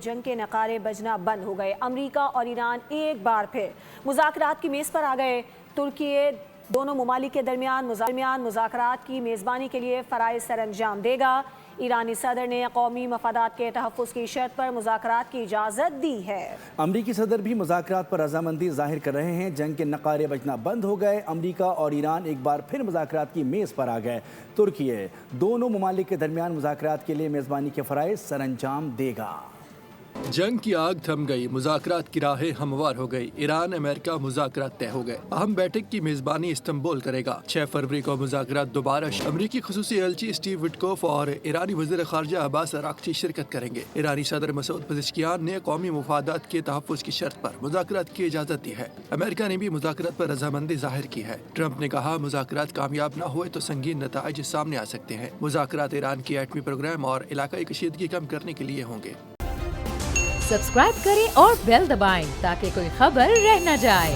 جنگ کے نعرے بجنا بند ہو گئے۔ امریکہ اور ایران ایک بار پھر مذاکرات کی میز پر آ گئے۔ ترکی دونوں ممالک کے درمیان مذاکرات کی میزبانی کے لیے فرائض سر انجام دے گا۔ ایرانی صدر نے قومی مفادات کے تحفظ کی شرط پر مذاکرات کی اجازت دی ہے۔ امریکی صدر بھی مذاکرات پر رضامندی ظاہر کر رہے ہیں۔ جنگ کے نعرے بجنا بند ہو گئے۔ امریکہ اور ایران ایک بار پھر مذاکرات کی میز پر آ گئے۔ ترکی دونوں ممالک کے درمیان مذاکرات کے لیے میزبانی کے فرائض سر انجام دے گا۔ جنگ کی آگ تھم گئی، مذاکرات کی راہیں ہموار ہو گئی۔ ایران امریکہ مذاکرات طے ہو گئے۔ اہم بیٹھک کی میزبانی استنبول کرے گا۔ 6 فروری کو مذاکرات دوبارہ امریکی خصوصی ایلچی اسٹیو وٹکوف اور ایرانی وزیر خارجہ عباس اراغچی شرکت کریں گے۔ ایرانی صدر مسعود پزشکیان نے قومی مفادات کے تحفظ کی شرط پر مذاکرات کی اجازت دی ہے۔ امریکہ نے بھی مذاکرات پر رضامندی ظاہر کی ہے۔ ٹرمپ نے کہا مذاکرات کامیاب نہ ہوئے تو سنگین نتائج سامنے آ سکتے ہیں۔ مذاکرات ایران کی ایٹمی پروگرام اور علاقائی کشیدگی کم کرنے کے لیے ہوں گے۔ سبسکرائب کریں اور بیل دبائیں تاکہ کوئی خبر رہ نہ جائے۔